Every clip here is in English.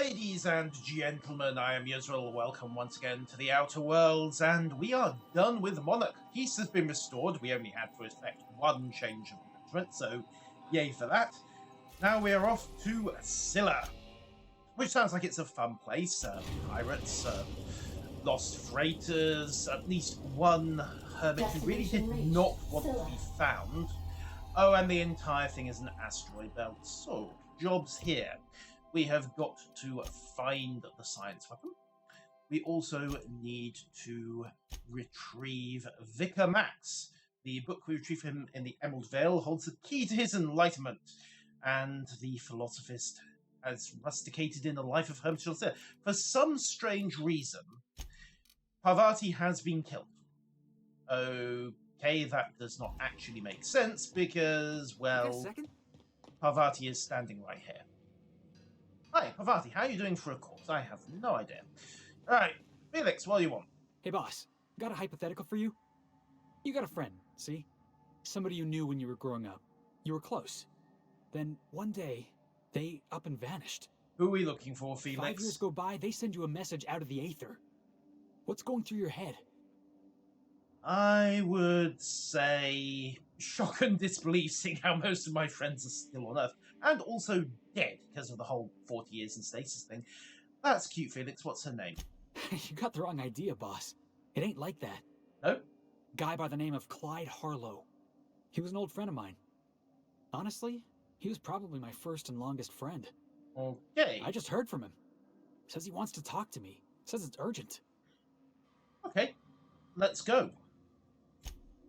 Ladies and gentlemen, I am Yisrael. Welcome once again to the Outer Worlds, and we are done with Monarch. Peace has been restored. We only had to effect one change of management, so yay for that. Now we are off to Scylla, which sounds like it's a fun place. Pirates, lost freighters, at least one hermit who really did not want to be found. Oh, and the entire thing is an asteroid belt. So, jobs here. We have got to find the science weapon. We also need to retrieve Vicar Max. The book we retrieve him in the Emerald Vale holds the key to his enlightenment, and the philosophist has rusticated in the life of Hermit Scylla. For some strange reason, Parvatti has been killed. Okay, that does not actually make sense because, well, Parvatti is standing right here. Hi, Parvatti, how are you doing for a course? I have no idea. Alright, Felix, what do you want? Hey boss, got a hypothetical for you? You got a friend, see? Somebody you knew when you were growing up. You were close. Then one day, they up and vanished. Who are we looking for, Felix? 5 years go by, they send you a message out of the aether. What's going through your head? I would say shock and disbelief, seeing how most of my friends are still on Earth, and also dead because of the whole 40 years in stasis thing. That's cute, Felix. What's her name? You got the wrong idea, boss. It ain't like that. No? Guy by the name of Clyde Harlow. He was an old friend of mine. Honestly, he was probably my first and longest friend. Okay. I just heard from him. Says he wants to talk to me. Says it's urgent. Okay. Let's go.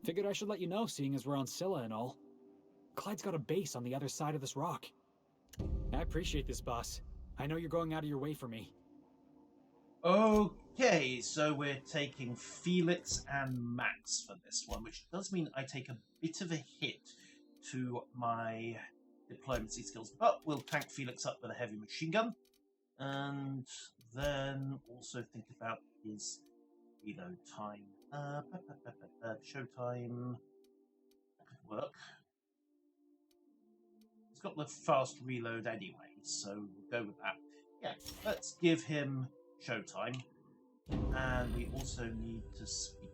Figured I should let you know, seeing as we're on Scylla and all. Clyde's got a base on the other side of this rock. I appreciate this, boss. I know you're going out of your way for me. Okay, so we're taking Felix and Max for this one, which does mean I take a bit of a hit to my diplomacy skills, but we'll tank Felix up with a heavy machine gun, and then also think about his reload time. Show time. That could work. He's got the fast reload anyway, so we'll go with that. Yeah, let's give him showtime. And we also need to speak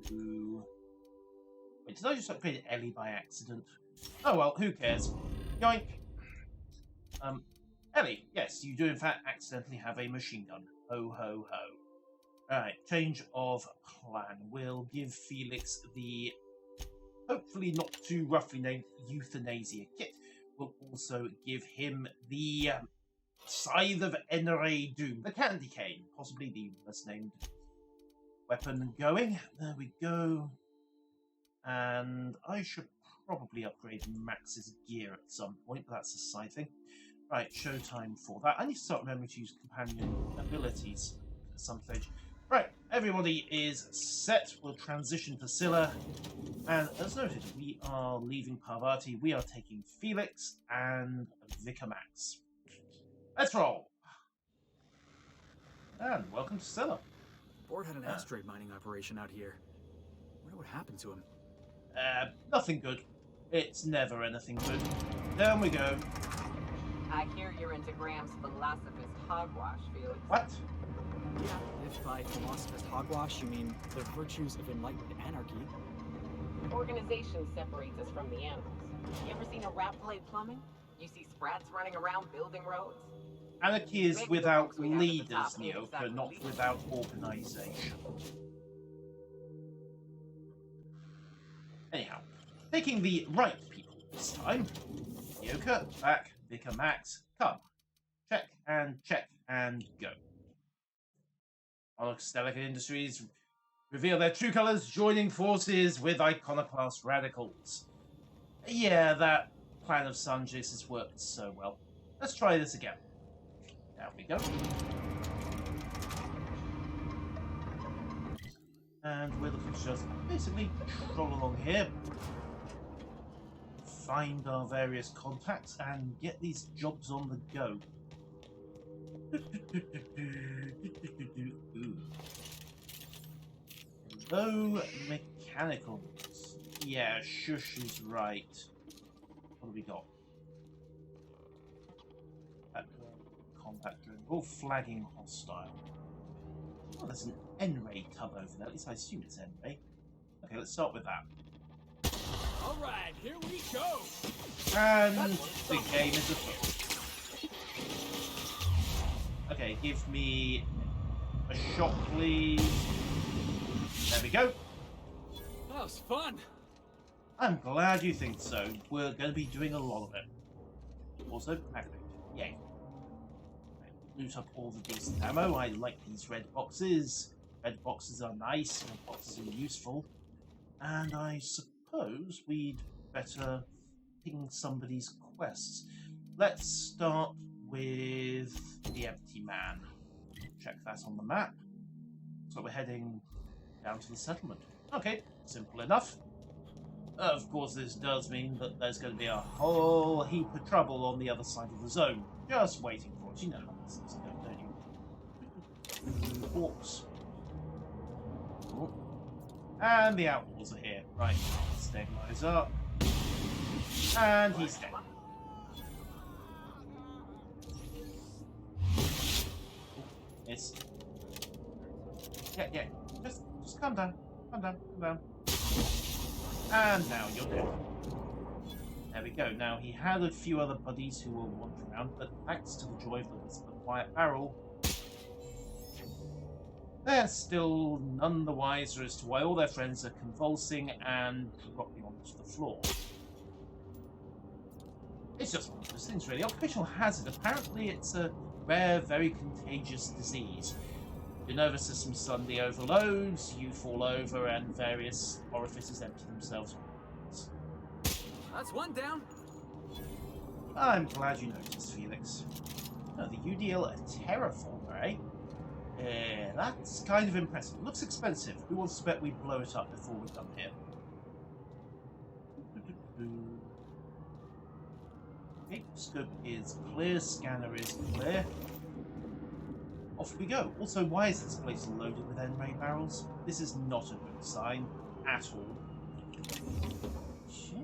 to... Wait, did I just upgrade Ellie by accident? Oh well, who cares? Yoink! Ellie, yes, you do in fact accidentally have a machine gun. Ho ho ho. Alright, change of plan. We'll give Felix the hopefully not too roughly named euthanasia kit. We'll also give him the Scythe of Enere Doom, the candy cane, possibly the worst named weapon going. There we go. And I should probably upgrade Max's gear at some point, but that's a side thing. Right, showtime for that. I need to start remembering to use companion abilities at some stage. Right, everybody is set. We'll transition to Scylla. And as noted, we are leaving Parvati. We are taking Felix and Vicar Max. Let's roll. And welcome to Scylla. Board had an asteroid mining operation out here. Wonder what happened to him. Nothing good. It's never anything good. Down we go. I hear you're into Graham's philosophist hogwash, Felix. What? Yeah, if by philosophist hogwash you mean the virtues of enlightened anarchy. Organization separates us from the animals. You ever seen a rat play plumbing? You see sprats running around building roads? Anarchy is Maybe the without folks we have at the leaders, top ain't Nyoka, exactly not leaders. without organisation. Anyhow, taking the right people this time. Nyoka, back, Vicar Max, come. Check and go. Stellar Industries reveal their true colours, joining forces with iconoclast radicals. Yeah, that plan of Sanjay's has worked so well. Let's try this again. There we go. And we're looking to just basically troll along here, find our various contacts, and get these jobs on the go. Hello, mechanicals. Yeah, Shush is right. What have we got? combat drill. All flagging hostile. Oh, there's an N-ray tub over there. At least I assume it's N-ray. Okay, let's start with that. All right, here we go. And the game is afoot. Okay, give me a shot, please. There we go. That was fun. I'm glad you think so. We're going to be doing a lot of it. Also, magnet. Yay. Loot up all the decent ammo. I like these red boxes. Red boxes are nice. Red boxes are useful. And I suppose we'd better ping somebody's quests. Let's start with the Empty Man. Check that on the map. So we're heading down to the settlement. Okay, simple enough. Of course, this does mean that there's going to be a whole heap of trouble on the other side of the zone. Just waiting for it. You know how these things go, don't you? Orcs. Oh. And the outlaws are here. Right, stabilize up. And he's dead. Yes. Yeah. Just calm down. Calm down. And now you're dead. There we go. Now, he had a few other buddies who were wandering around, but thanks to the joy of the quiet barrel, they're still none the wiser as to why all their friends are convulsing and dropping onto the floor. It's just one of those things, really. Occupational hazard. Apparently, it's a rare, very contagious disease. Your nervous system suddenly overloads, you fall over, and various orifices empty themselves. That's one down. I'm glad you noticed, Felix. Oh, the UDL a terraformer, eh? Yeah, that's kind of impressive. It looks expensive. Who wants to bet we blow it up before we're done here? Okay, scope is clear, scanner is clear. Off we go. Also, why is this place loaded with N-ray barrels? This is not a good sign at all. Shit.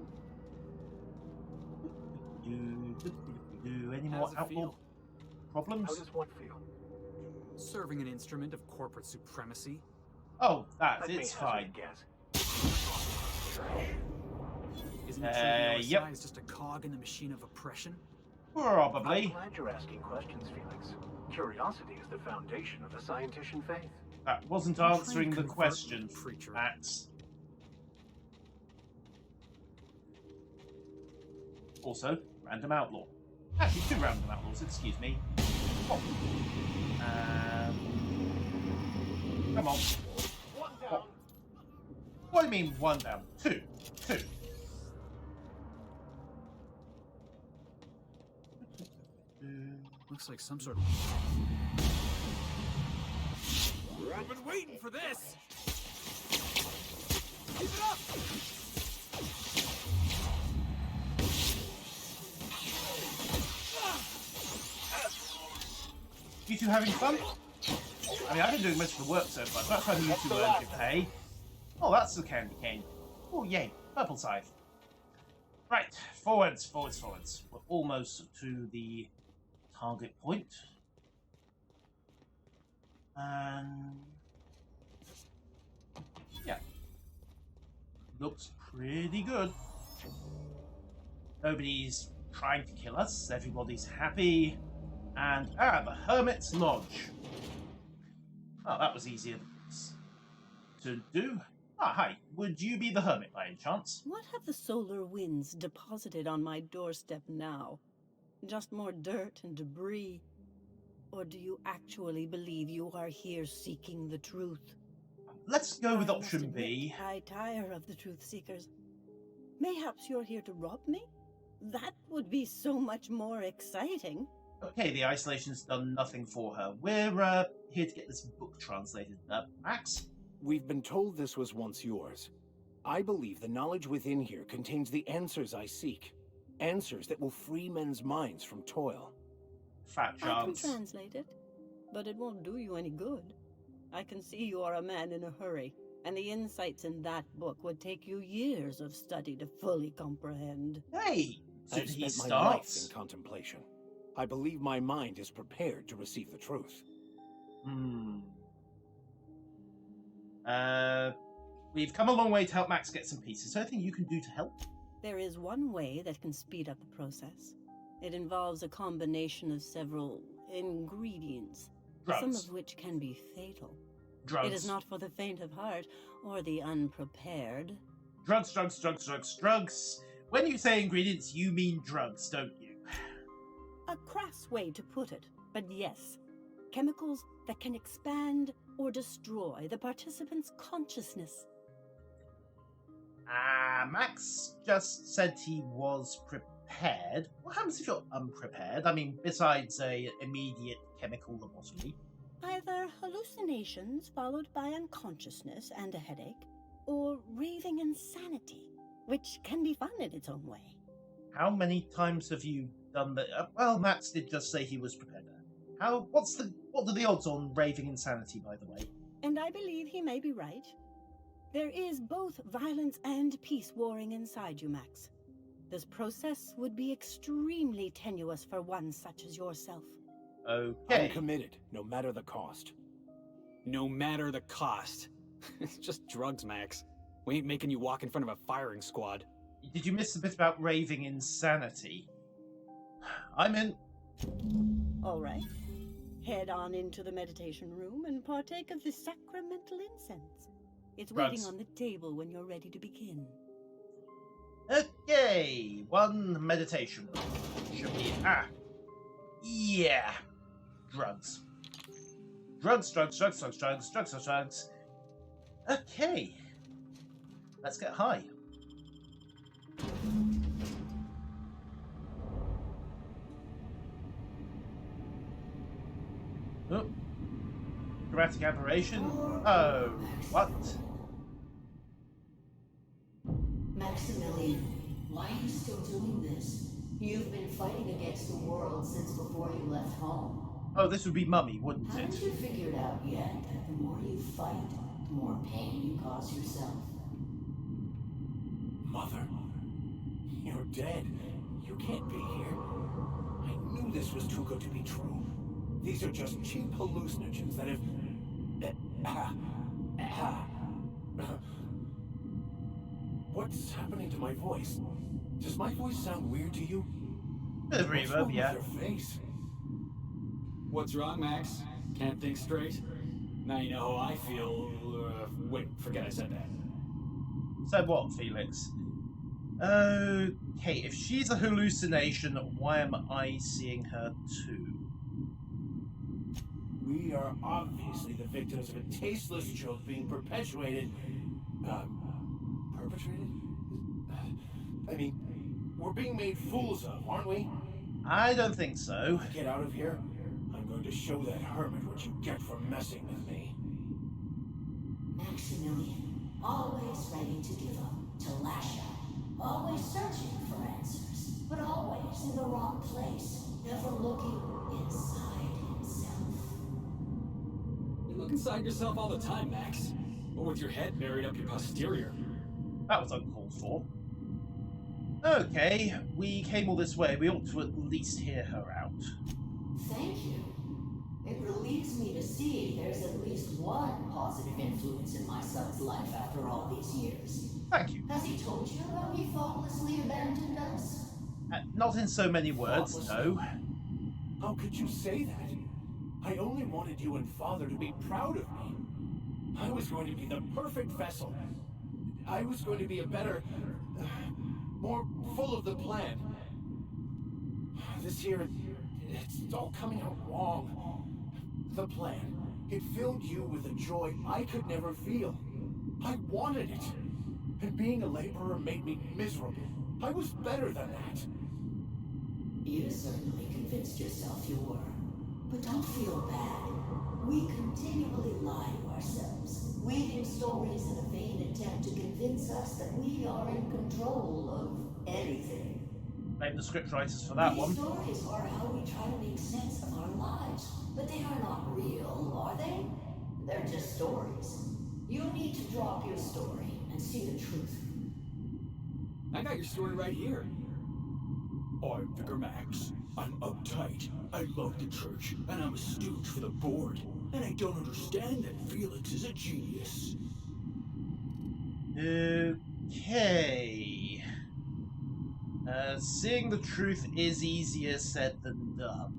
Any more outlaw problems? How does one feel? Serving an instrument of corporate supremacy. Oh, Let it's me fine. guess. Isn't it true the Yep. OSI is just a cog in the machine of oppression? I'm Probably. glad you're asking questions, Felix. Curiosity is the foundation of a scientician faith. That wasn't I'm answering the trying to question, convert, preacher. Max. Also, random outlaw. Actually, two random outlaws, excuse me. Oh. Come on. One Oh. down. What do you mean, one down? Two. Looks like some sort of... I've been waiting for this! Keep it up! You two having fun? I mean, I've been doing most of the work so far. That's time you two earned your pay. Oh, that's the candy cane. Oh, yay. Purple scythe. Right. Forwards. We're almost to the target point. And... yeah. Looks pretty good. Nobody's trying to kill us. Everybody's happy. And, the Hermit's Lodge. Oh, that was easier to do. Hi. Would you be the Hermit by any chance? What have the solar winds deposited on my doorstep now? Just more dirt and debris? Or do you actually believe you are here seeking the truth? Let's go with I must option admit, B. I tire of the truth seekers. Mayhaps you're here to rob me? That would be so much more exciting. Okay, the isolation's done nothing for her. We're here to get this book translated. Max? We've been told this was once yours. I believe the knowledge within here contains the answers I seek. Answers that will free men's minds from toil. Fat I can chance. translate it, but it won't do you any good. I can see you are a man in a hurry, and the insights in that book would take you years of study to fully comprehend. Hey! So I've he spent my life in starts. contemplation. I believe my mind is prepared to receive the truth. We've come a long way to help Max get some peace. Is there anything you can do to help? There is one way that can speed up the process. It involves a combination of several ingredients, some Drugs. of which can be fatal. Drugs. It is not for the faint of heart or the unprepared. Drugs, drugs, drugs, drugs, drugs. When you say ingredients, you mean drugs, don't you? A crass way to put it, but yes. Chemicals that can expand or destroy the participant's consciousness. Max just said he was prepared. What happens if you're unprepared? I mean, besides a immediate chemical lobotomy. Either hallucinations followed by unconsciousness and a headache, or raving insanity, which can be fun in its own way. How many times have you done that? Well, Max did just say he was prepared. What are the odds on raving insanity, by the way? And I believe he may be right. There is both violence and peace warring inside you, Max. This process would be extremely tenuous for one such as yourself. Okay. I'm committed, no matter the cost. No matter the cost. It's just drugs, Max. We ain't making you walk in front of a firing squad. Did you miss the bit about raving insanity? I'm in. All right. Head on into the meditation room and partake of the sacramental incense. It's waiting on the table when you're ready to begin. Okay, one meditation room. Should be yeah. Drugs. Drugs, drugs, drugs, drugs, drugs, drugs, drugs, drugs. Okay. Let's get high. Oh. Dramatic aberration. Oh, what? Maximilian, why are you still doing this? You've been fighting against the world since before you left home. Oh, this would be Mummy, wouldn't it? Haven't you figured out yet that the more you fight, the more pain you cause yourself? Mother, you're dead. You can't be here. I knew this was too good to be true. These are just cheap hallucinogens that have... What's happening to my voice? Does my voice sound weird to you? Bit of What's wrong reverb, yeah. with your face? What's wrong, Max? Can't think straight? Now you know how I feel. Wait, forget I said that. So what, Felix? Okay, if she's a hallucination, why am I seeing her too? We are obviously the victims of a tasteless joke being perpetuated. Perpetrated? I mean, we're being made fools of, aren't we? I don't think so. Get out of here. I'm going to show that hermit what you get for messing with me. Maximilian, always ready to give up, to lash out. Always searching for answers, but always in the wrong place. Never looking inside himself. You look inside yourself all the time, Max. But with your head buried up your posterior. That was uncalled for. Okay, we came all this way. We ought to at least hear her out. Thank you. It relieves me to see there's at least one positive influence in my son's life after all these years. Thank you. Has he told you how he thoughtlessly abandoned us? Not in so many words, no. How could you say that? I only wanted you and Father to be proud of me. I was going to be the perfect vessel. I was going to be a better... more full of the plan. This year, it's all coming out wrong. The plan, it filled you with a joy I could never feel. I wanted it. And being a laborer made me miserable. I was better than that. You certainly convinced yourself you were. But don't feel bad. We continually lie to ourselves, weaving stories in a vain attempt to convince us that we are in control of anything. Blame the scriptwriters for that one. These stories are how we try to make sense of our lives. But they are not real, are they? They're just stories. You need to drop your story and see the truth. I got your story right here. I'm Vicar Max. I'm uptight. I love the church, and I'm a stooge for the board. And I don't understand that Felix is a genius. Okay. Seeing the truth is easier said than done.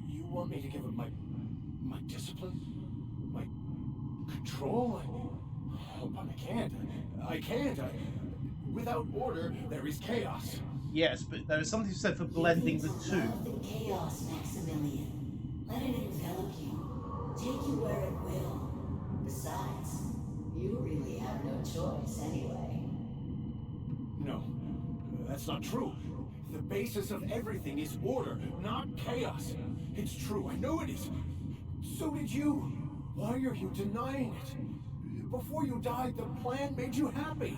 You want me to give up my discipline? My control? Oh, but I can't. I can't. Without order, there is chaos. Yes, but there is something said for blending the two. Love the chaos, Maximilian. Let it envelop you. Take you where it will. Besides, you really have no choice anyway. No, that's not true. The basis of everything is order, not chaos. It's true, I know it is. So did you. Why are you denying it? Before you died, the plan made you happy.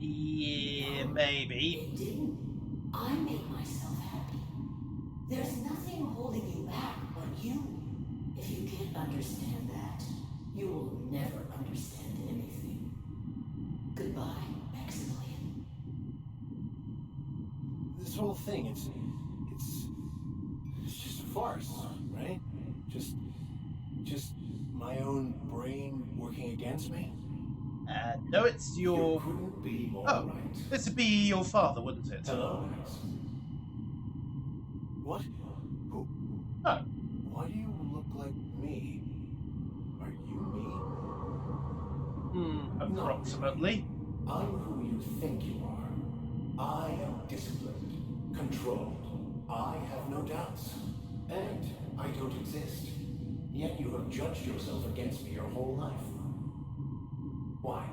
Yeah, maybe. It didn't. I made myself happy. There's nothing holding you back but you. If you can't understand that, you will never understand anything. Goodbye, Maximilian. This whole thing, it's just a farce, right? Just my own brain working against me? No, it's You your... couldn't be more Oh, right. this would be your father, wouldn't it? Hello, Max. What? Who? No. Why do you look like me? Are you me? Approximately. I'm who you think you are. I am disciplined, controlled. I have no doubts. And I don't exist. Yet you have judged yourself against me your whole life. Why?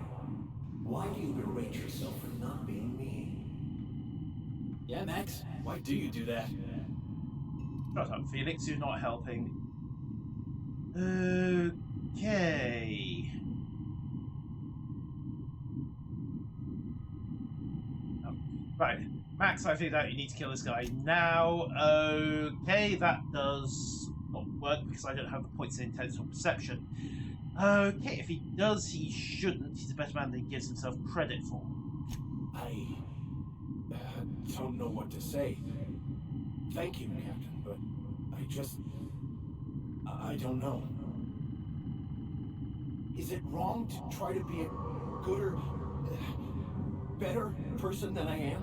Why do you berate yourself for not being me? Yeah, Max, why do you do that? Shut up, Felix, you're not helping. Okay. Oh, right. Max, I figured out you need to kill this guy now. Okay, that does not work because I don't have the points in intentional perception. Okay, if he does, he shouldn't. He's a better man than he gives himself credit for. I don't know what to say. Thank you, Captain, but I don't know. Is it wrong to try to be a gooder, better person than I am?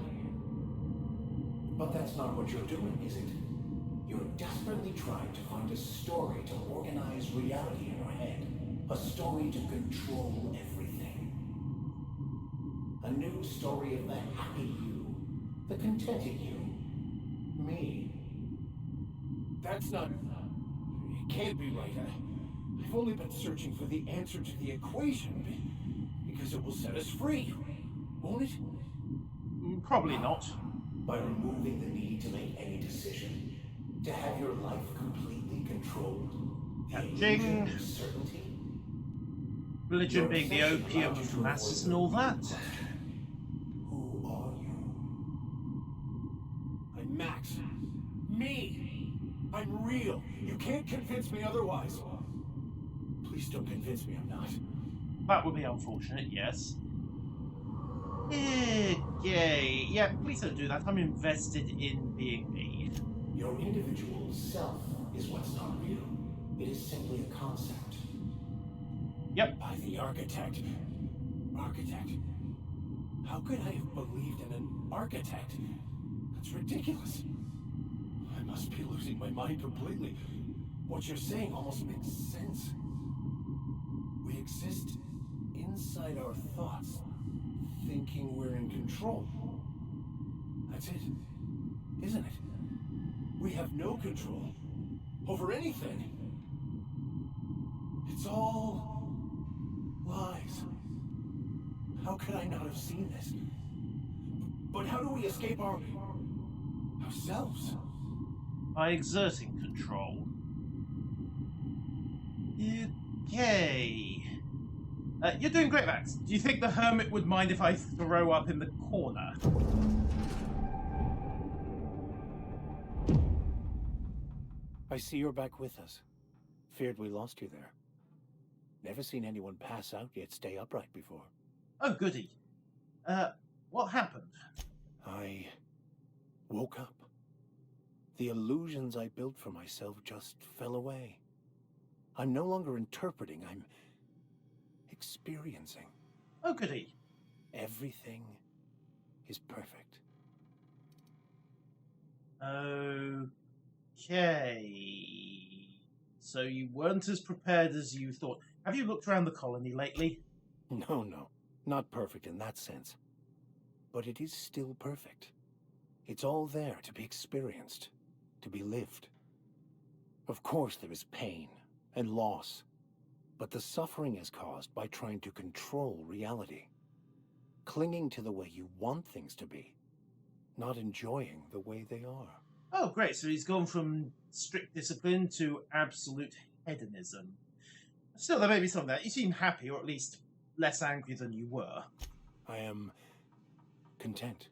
But that's not what you're doing, is it? You're desperately trying to find a story to organize reality in your head. A story to control everything. A new story of the happy you, the contented you, me. That's not... It can't be right. I've only been searching for the answer to the equation, because it will set us free, won't it? Probably not. By removing the need to make any decision, to have your life completely controlled. The illusion of certainty. Religion being the opium of masses and all that. Who are you? I'm Max. Me! I'm real. You can't convince me otherwise. Please don't convince me I'm not. That would be unfortunate, yes. Okay, yeah, please don't do that. I'm invested in being me. Your individual self is what's not real. It is simply a concept. Yep. By the architect. Architect? How could I have believed in an architect? That's ridiculous. I must be losing my mind completely. What you're saying almost makes sense. We exist inside our thoughts, thinking we're in control. That's it, isn't it? We have no control over anything. It's all lies. How could I not have seen this? But how do we escape ourselves? By exerting control. Okay. You're doing great, Max. Do you think the hermit would mind if I throw up in the corner? I see you're back with us. Feared we lost you there. Never seen anyone pass out yet stay upright before. Oh, goody. What happened? I woke up. The illusions I built for myself just fell away. I'm no longer interpreting, I'm experiencing. Oh, goody. Everything is perfect. Okay. So you weren't as prepared as you thought. Have you looked around the colony lately? No, not perfect in that sense. But it is still perfect. It's all there to be experienced, to be lived. Of course there is pain and loss, but the suffering is caused by trying to control reality. Clinging to the way you want things to be, not enjoying the way they are. Oh, great. So he's gone from strict discipline to absolute hedonism. Still, there may be some of that. You seem happy, or at least less angry than you were. I am content.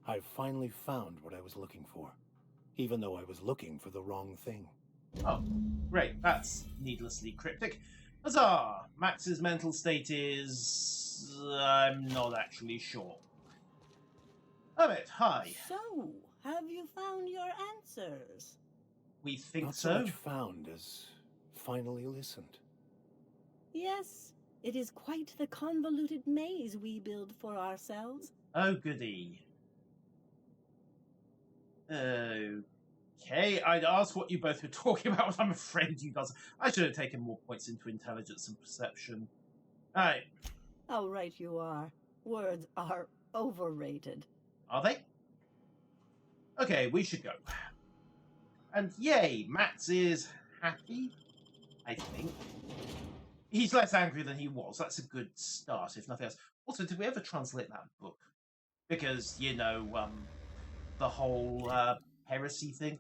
I've finally found what I was looking for, even though I was looking for the wrong thing. Oh, great. That's needlessly cryptic. Huzzah! Max's mental state is... I'm not actually sure. Hermit, hi. So, have you found your answers? We think Not so. much found as finally listened. Yes, it is quite the convoluted maze we build for ourselves. Oh, goody. Okay, I'd ask what you both were talking about, but I'm afraid you guys... I should have taken more points into intelligence and perception. Alright. How right you are. Words are overrated. Are they? Okay, we should go. And yay, Max is happy, I think. He's less angry than he was. That's a good start, if nothing else. Also, did we ever translate that book? Because, you know, the whole heresy thing.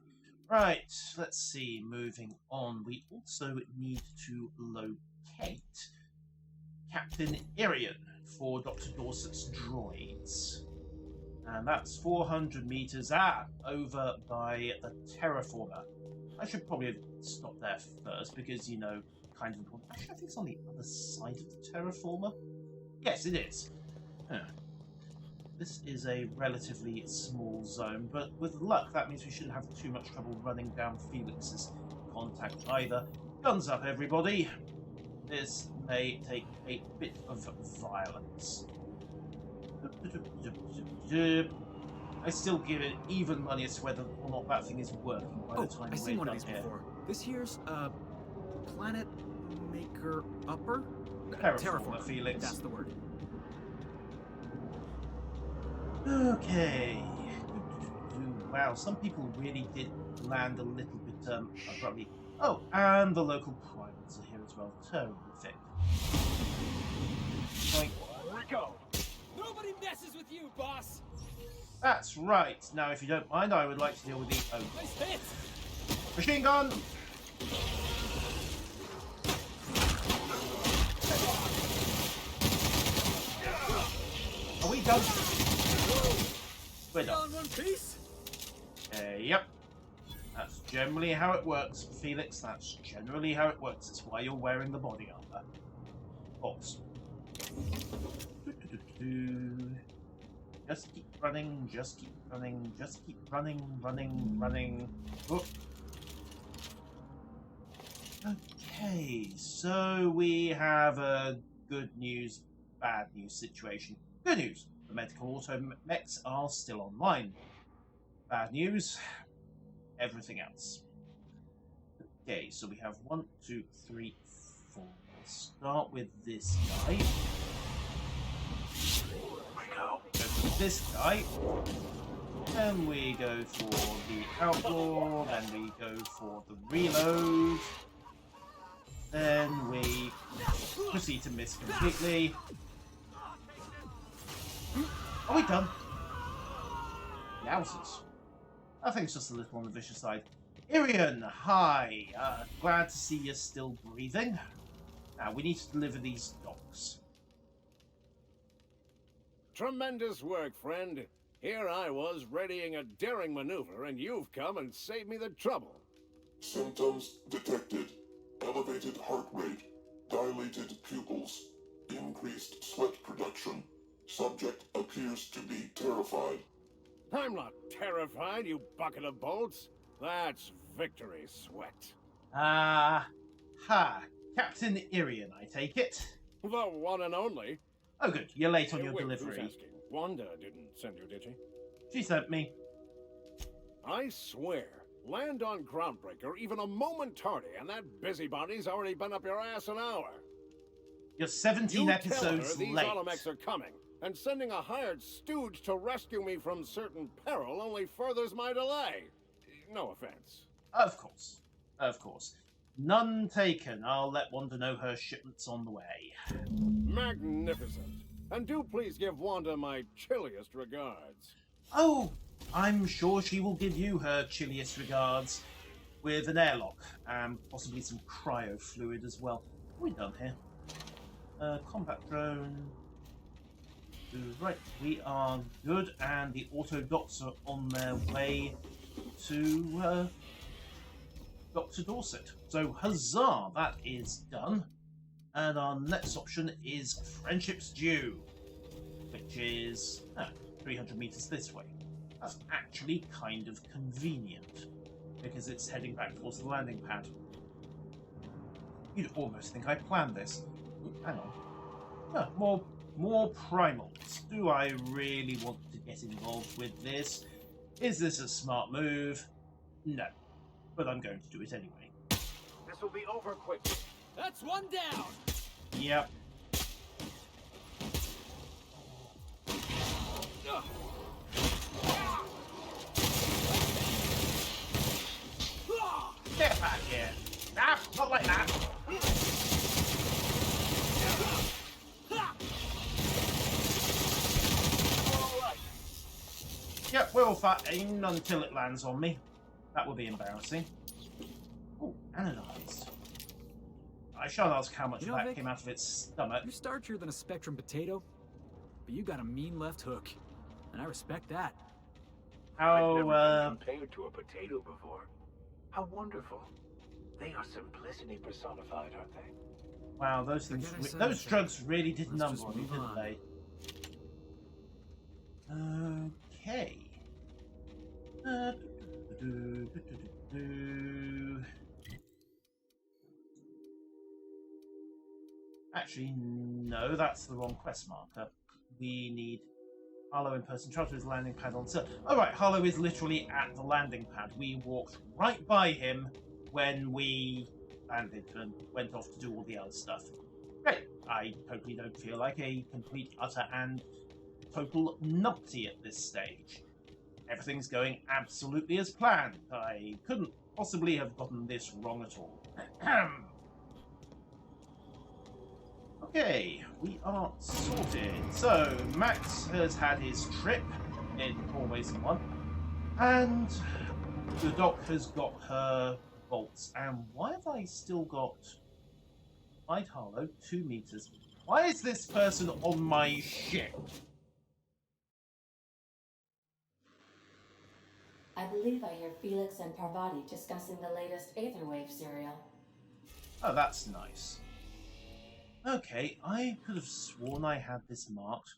Right, let's see. Moving on. We also need to locate Captain Irian for Dr. Dorset's droids. And that's 400 meters over by the terraformer. I should probably have stopped there first because, you know, kind of... Actually, I think it's on the other side of the terraformer. Yes, it is. Huh. This is a relatively small zone, but with luck, that means we shouldn't have too much trouble running down Felix's contact either. Guns up, everybody. This may take a bit of violence. I still give it even money as to whether or not that thing is working by the time I've seen we're one of done these here. before. This here's Planet Maker Upper? Terraformer, Felix. That's the word. Okay. Wow, some people really did land a little bit abruptly. Oh, and the local pilots are here as well. Terrific. Right. Here we go. Nobody messes with you, boss! That's right. Now, if you don't mind, I would like to deal with the... Oh. Nice hit! Machine gun! Are we done? We're done. All in one piece? Yep. That's generally how it works, Felix. That's generally how it works. It's why you're wearing the body armor. Of course. Just keep running, just keep running, just keep running, running. Oh. Okay, so we have a good news, bad news situation. Good news, the medical automechs are still online. Bad news, everything else. Okay, so we have 1, 2, 3, 4. Let's start with this guy. Go for this guy. Then we go for the outlaw. Then we go for the reload. Then we proceed to miss completely. Are we done? Yowzers. I think it's just a little on the vicious side. Irian, hi. Glad to see you're still breathing. Now, we need to deliver these dogs. Tremendous work, friend. Here I was readying a daring maneuver, and you've come and saved me the trouble. Symptoms detected. Elevated heart rate, dilated pupils, increased sweat production. Subject appears to be terrified. I'm not terrified, you bucket of bolts. That's victory sweat. Ha. Captain Irian, I take it. The one and only. Oh good, you're late on your Wait, delivery. who's asking? Wanda didn't send you, did she? She sent me. I swear, land on Groundbreaker even a moment tardy, and that busybody's already been up your ass an hour. You're 17 You episodes tell her these late. Automex are coming, and sending a hired stooge to rescue me from certain peril only furthers my delay. No offense. Of course. Of course. None taken. I'll let Wanda know her shipment's on the way. Magnificent. And do please give Wanda my chilliest regards. Oh, I'm sure she will give you her chilliest regards. With an airlock, and possibly some cryo fluid as well. What are we done here? Combat drone. Right, we are good, and the auto docs are on their way to Dr. Dorset. So, huzzah, that is done. And our next option is Friendship's Due, which is 300 meters this way. That's actually kind of convenient, because it's heading back towards the landing pad. You'd almost think I planned this. Ooh, hang on. More primals. Do I really want to get involved with this? Is this a smart move? No. But I'm going to do it anyway. This will be over quickly. That's one down! Yep. Get back here! Ah, not like that! Yep, we're all fighting until it lands on me. That would be embarrassing. Oh, anodized. I shan't ask how much You of know, that Vic, came out of its stomach. You're starchier than a Spectrum potato, but you got a mean left hook, and I respect that. How, I've never been compared to a potato before. How wonderful. They are simplicity personified, aren't they? wow, those things, Forget I said those that. drugs really did Let's number just on me, move didn't on. they? Okay. Actually, no, that's the wrong quest marker. We need Harlow in person. Charge to his landing pad on Sir. Oh, right, Harlow is literally at the landing pad. We walked right by him when we landed and went off to do all the other stuff. Great. I totally don't feel like a complete, utter, and total numpty at this stage. Everything's going absolutely as planned. I couldn't possibly have gotten this wrong at all. Okay, we are sorted. So, Max has had his trip in more ways than one. And the doc has got her bolts. And why have I still got Clyde Harlow 2 meters? Why is this person on my ship? I believe I hear Felix and Parvatti discussing the latest Aetherwave serial. Oh, that's nice. Okay, I could have sworn I had this marked.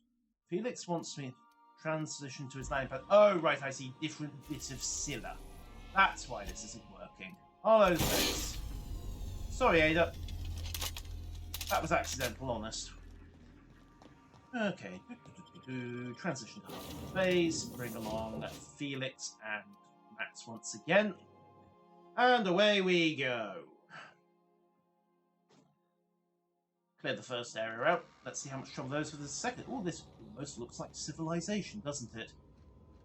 Felix wants me to transition to his landing pad. Oh, right, I see different bits of Scylla. That's why this isn't working. Harlow's base. Sorry, Ada. That was accidental, honest. Okay. Transition to Harlow's base. Bring along Felix and Max once again. And away we go. Clear the first area out. Let's see how much trouble those for the second. Oh, this almost looks like civilization, doesn't it?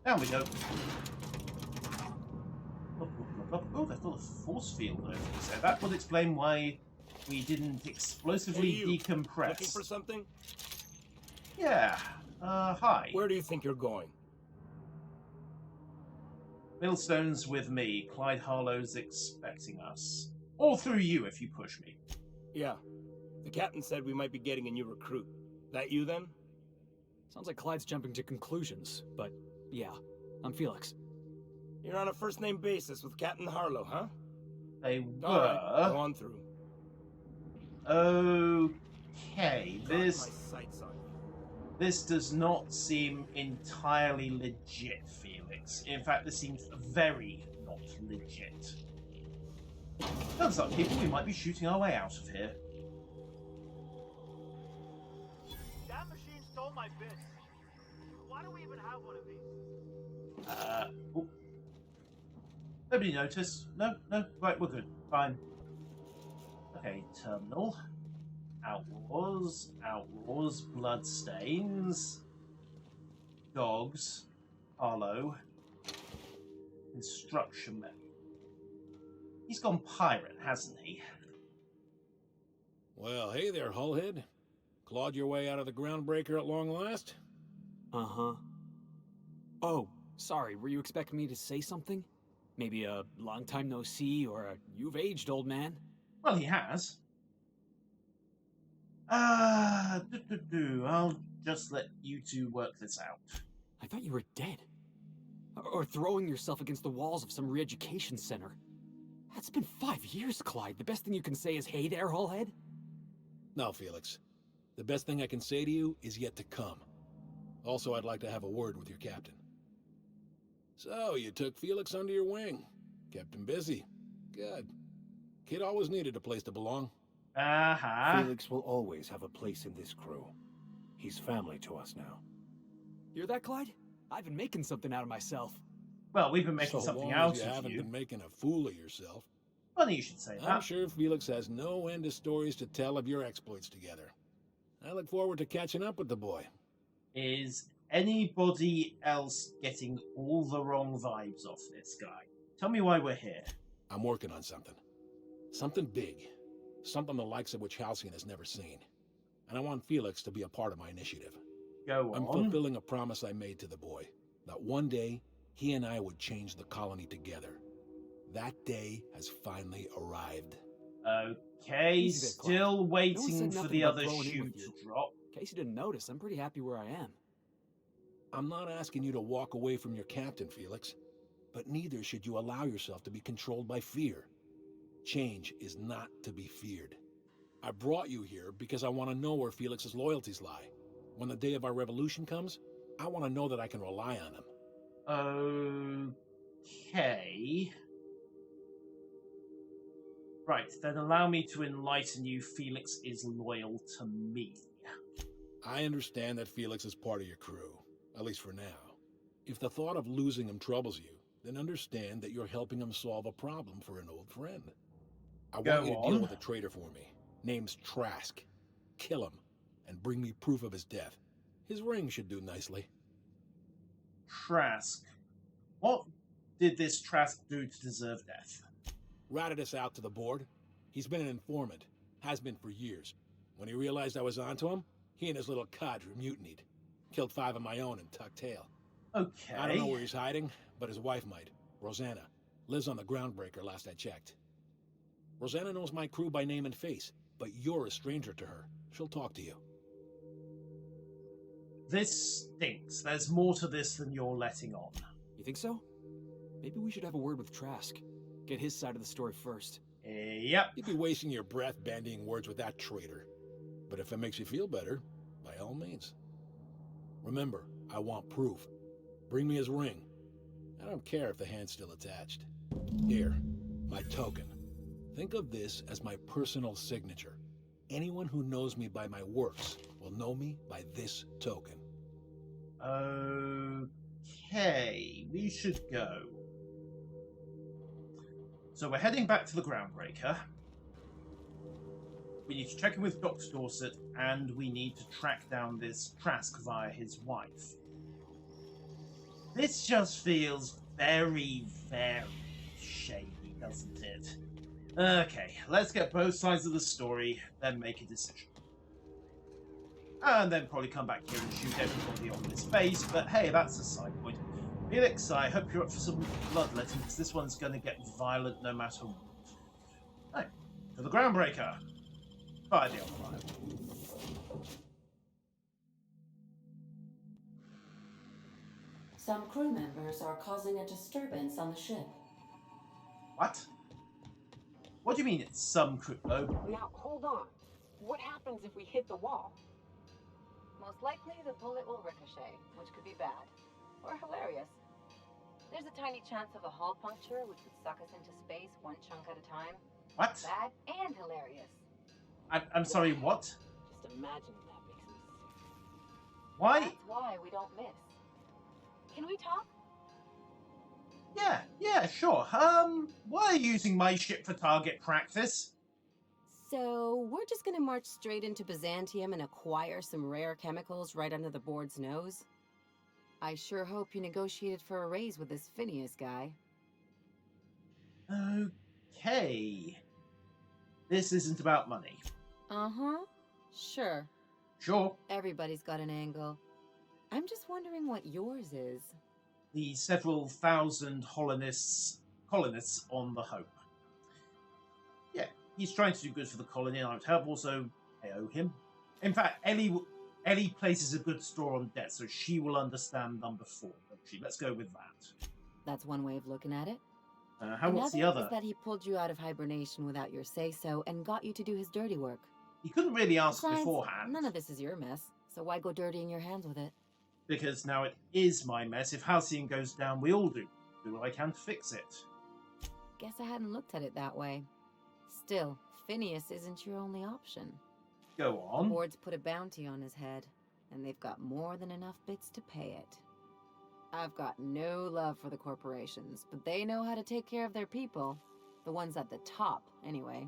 Down we go. Oh, they've got a force field over there. So that would explain why we didn't explosively decompress. Looking for something? Yeah. Hi. Where do you think you're going? Millstone's with me. Clyde Harlow's expecting us. Or through you if you push me. Yeah. The captain said we might be getting a new recruit. That you then? Sounds like Clyde's jumping to conclusions, but yeah, I'm Felix. You're on a first-name basis with Captain Harlow, huh? They were. All right, go on through. Okay, Got my this sights on you. this does not seem entirely legit, Felix. Felix. In fact, this seems very not legit. Turns out, people, we might be shooting our way out of here. That machine stole my bits. Why do we even have one of these? Oh. Nobody noticed. No, right, we're good. Fine. Okay, terminal. Outlaws, bloodstains, dogs, Harlow, instruction menu. He's gone pirate, hasn't he? Well, hey there, Hullhead. Clawed your way out of the groundbreaker at long last? Uh-huh. Oh, sorry, were you expecting me to say something? Maybe a long time no see, or a you've aged, old man? Well, he has. I'll just let you two work this out. I thought you were dead. Or throwing yourself against the walls of some re-education center. That's been 5 years, Clyde. The best thing you can say is, hey there, Hullhead? No, Felix. The best thing I can say to you is yet to come. Also, I'd like to have a word with your captain. So, you took Felix under your wing. Kept him busy. Good. Kid always needed a place to belong. Felix will always have a place in this crew. He's family to us now. Hear that, Clyde? I've been making something out of myself. Well, we've been making something out of you. You haven't been making a fool of yourself. Funny you should say that. I'm sure Felix has no end of stories to tell of your exploits together. I look forward to catching up with the boy. Is anybody else getting all the wrong vibes off this guy? Tell me why we're here. I'm working on something. Something big. Something the likes of which Halcyon has never seen. And I want Felix to be a part of my initiative. Go on. I'm fulfilling a promise I made to the boy. That one day, he and I would change the colony together. That day has finally arrived. Okay, still waiting for the other shoe to drop. In case you didn't notice, I'm pretty happy where I am. I'm not asking you to walk away from your captain, Felix. But neither should you allow yourself to be controlled by fear. Change is not to be feared. I brought you here because I want to know where Felix's loyalties lie. When the day of our revolution comes, I want to know that I can rely on him. Okay. Right, then allow me to enlighten you. Felix is loyal to me. I understand that Felix is part of your crew, at least for now. If the thought of losing him troubles you, then understand that you're helping him solve a problem for an old friend. I want you to deal with a traitor for me. Name's Trask. Kill him, and bring me proof of his death. His ring should do nicely. Trask. What did this Trask do to deserve death? Ratted us out to the board. He's been an informant. Has been for years. When he realized I was onto him, he and his little cadre mutinied. Killed 5 of my own and tucked tail. Okay. I don't know where he's hiding, but his wife might. Rosanna. Lives on the groundbreaker last I checked. Rosanna knows my crew by name and face, but you're a stranger to her. She'll talk to you. This stinks. There's more to this than you're letting on. You think so? Maybe we should have a word with Trask. Get his side of the story first. Yep. You'd be wasting your breath bandying words with that traitor. But if it makes you feel better, by all means. Remember, I want proof. Bring me his ring. I don't care if the hand's still attached. Here, my token. Think of this as my personal signature. Anyone who knows me by my works will know me by this token. Okay, we should go. So we're heading back to the groundbreaker. We need to check in with Dr. Dorset, and we need to track down this Trask via his wife. This just feels very, very shady, doesn't it? Okay, let's get both sides of the story, then make a decision. And then probably come back here and shoot everybody on this base, but hey, that's a side point. Felix, I hope you're up for some bloodletting, because this one's going to get violent no matter what. Right, to the groundbreaker. Fire the fire. Some crew members are causing a disturbance on the ship. What? What do you mean it's some crew? Oh. Now, hold on. What happens if we hit the wall? Most likely, the bullet will ricochet, which could be bad. Or hilarious. There's a tiny chance of a hull puncture, which would suck us into space one chunk at a time. What? Bad and hilarious. I'm sorry, what? Just imagine if that makes sense. Why? That's why we don't miss. Can we talk? Yeah, sure. Why are you using my ship for target practice? So, we're just gonna march straight into Byzantium and acquire some rare chemicals right under the board's nose? I sure hope you negotiated for a raise with this Phineas guy. Okay. This isn't about money. Uh-huh. Sure. Sure. Everybody's got an angle. I'm just wondering what yours is. The several thousand colonists on the Hope. Yeah, he's trying to do good for the colony, and I would help. Also, I owe him. In fact, Ellie places a good store on debt, so she will understand number 4. Let's go with that. That's one way of looking at it. What's the other? Is that he pulled you out of hibernation without your say-so and got you to do his dirty work. He couldn't really ask Besides, beforehand. None of this is your mess, so why go dirtying your hands with it? Because now it is my mess. If Halcyon goes down, we all do. Do what I can to fix it. Guess I hadn't looked at it that way. Still, Phineas isn't your only option. Go on. The board's put a bounty on his head, and they've got more than enough bits to pay it. I've got no love for the corporations, but they know how to take care of their people. The ones at the top, anyway.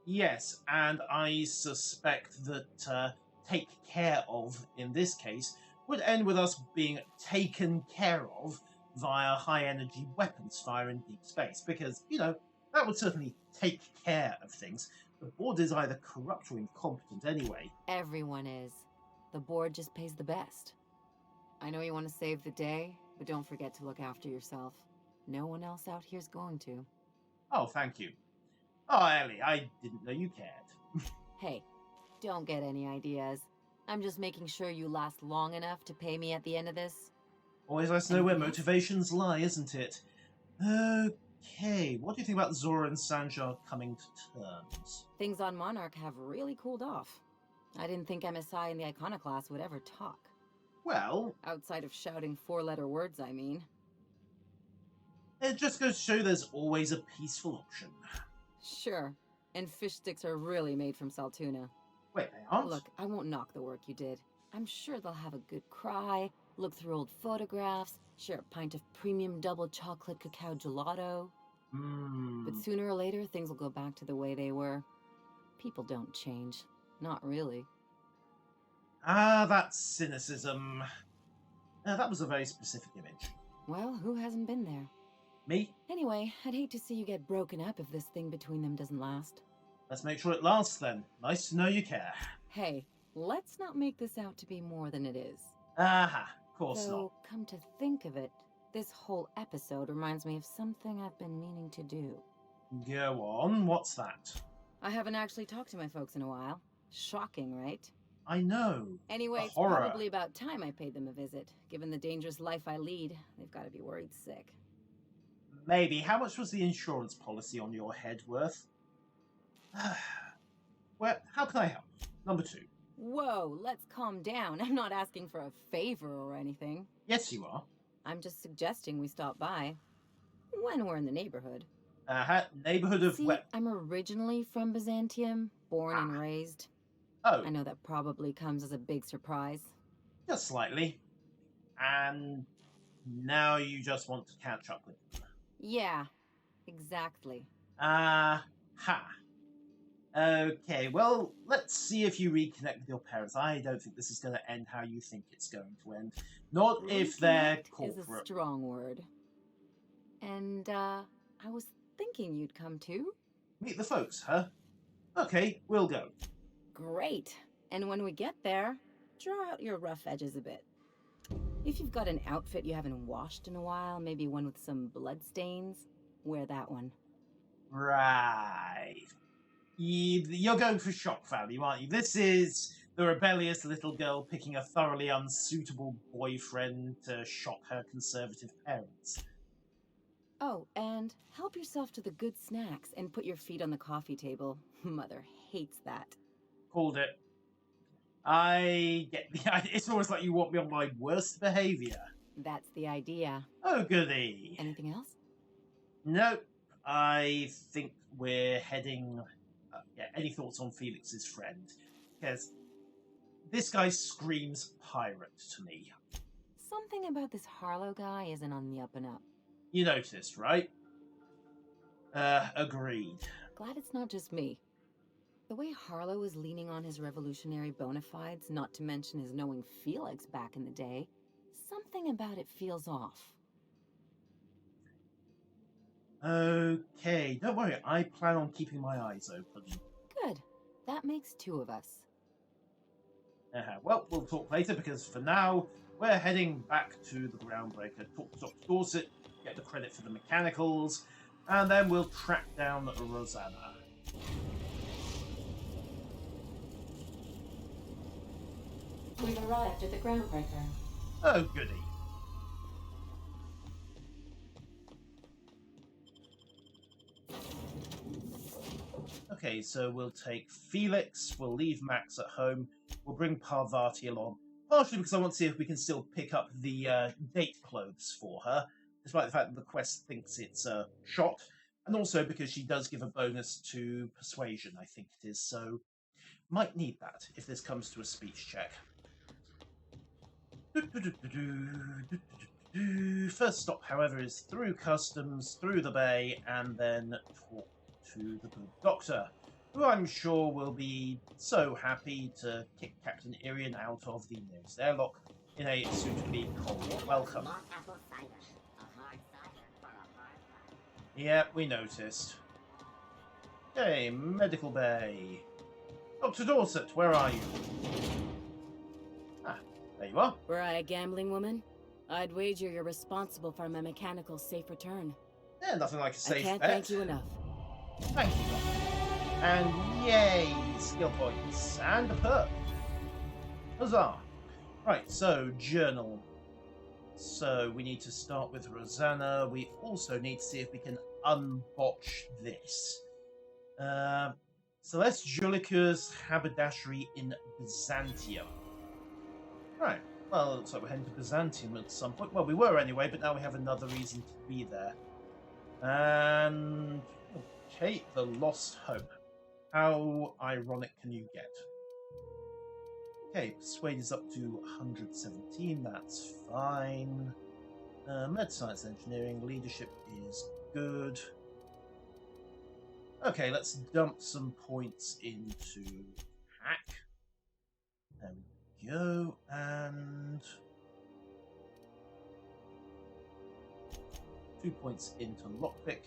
Yes, and I suspect that take care of, in this case, would end with us being taken care of via high-energy weapons fire in deep space, because, that would certainly take care of things. The board is either corrupt or incompetent anyway. Everyone is. The board just pays the best. I know you want to save the day, but don't forget to look after yourself. No one else out here's going to. Oh, thank you. Oh, Ellie, I didn't know you cared. Hey, don't get any ideas. I'm just making sure you last long enough to pay me at the end of this. Always nice to know where motivations lie, isn't it? Okay, what do you think about Zora and Sanjar coming to terms? Things on Monarch have really cooled off. I didn't think MSI and the Iconoclast would ever talk. Well... Outside of shouting 4-letter words, I mean. It just goes to show there's always a peaceful option. Sure. And fish sticks are really made from Saltuna. Wait, they aren't? Look, I won't knock the work you did. I'm sure they'll have a good cry, look through old photographs, share a pint of premium double chocolate cacao gelato. But sooner or later, things will go back to the way they were. People don't change. Not really. Ah, that's cynicism. That was a very specific image. Well, who hasn't been there? Me? Anyway, I'd hate to see you get broken up if this thing between them doesn't last. Let's make sure it lasts then. Nice to know you care. Hey, let's not make this out to be more than it is. Aha, of course Though, not. Come to think of it, this whole episode reminds me of something I've been meaning to do. Go on, what's that? I haven't actually talked to my folks in a while. Shocking, right? I know. Anyway, the it's horror. probably about time I paid them a visit. Given the dangerous life I lead, they've got to be worried sick. Maybe. How much was the insurance policy on your head worth? Well, how can I help? Number 2. Whoa, let's calm down. I'm not asking for a favor or anything. Yes, you are. I'm just suggesting we stop by. When we're in the neighborhood. Neighborhood of See, where? I'm originally from Byzantium, born and raised. Oh. I know that probably comes as a big surprise. Just slightly. And now you just want to catch up with them. Yeah, exactly. Ha. Okay, well, let's see if you reconnect with your parents. I don't think this is going to end how you think it's going to end. Not if they're Reconnect is a corporate. strong word. And, I was thinking you'd come too. Meet the folks, huh? Okay, we'll go. Great. And when we get there, draw out your rough edges a bit. If you've got an outfit you haven't washed in a while, maybe one with some blood stains, wear that one. Right. You're going for shock value, aren't you? This is the rebellious little girl picking a thoroughly unsuitable boyfriend to shock her conservative parents. Oh, and help yourself to the good snacks and put your feet on the coffee table. Mother hates that. Called it. I get the idea. It's almost like you want me on my worst behaviour. That's the idea. Oh, goody. Anything else? Nope. I think we're heading... yeah, any thoughts on Felix's friend? Because this guy screams pirate to me. Something about this Harlow guy isn't on the up and up. You noticed, right? Agreed. Glad it's not just me. The way Harlow is leaning on his revolutionary bona fides, not to mention his knowing Felix back in the day, something about it feels off. Okay, don't worry. I plan on keeping my eyes open. Good. That makes two of us. Well, we'll talk later, because for now, we're heading back to the Groundbreaker, talk to Dr. Dorset, get the credit for the mechanicals, and then we'll track down Rosanna. We've arrived at the Groundbreaker. Oh, goody. Okay, so we'll take Felix, we'll leave Max at home, we'll bring Parvati along, partially because I want to see if we can still pick up the date clothes for her, despite the fact that the quest thinks it's a shot, and also because she does give a bonus to persuasion, I think it is, so might need that if this comes to a speech check. First stop, however, is through customs, through the bay, and then talk to the good doctor, who I'm sure will be so happy to kick Captain Irian out of the nearest airlock in a suitably cold welcome. Yep, we noticed. Okay, medical bay. Dr. Dorset, where are you? Ah, there you are. Were I a gambling woman, I'd wager you're responsible for my mechanical safe return. Yeah, nothing like a safe I can't bet. thank you enough. Thank you, Doctor. And yay, skill points and a perk. Huzzah! Right, so journal. So we need to start with Rosanna. We also need to see if we can unbotch this. Celeste Jolicoeur's haberdashery in Byzantium. Right. Well, it looks like we're heading to Byzantium at some point. Well, we were anyway, but now we have another reason to be there. And okay, the Lost Hope. How ironic can you get? Okay, Persuade is up to 117, that's fine. Med Science Engineering, Leadership is good. Okay, let's dump some points into Hack. There we go, and 2 points into Lockpick,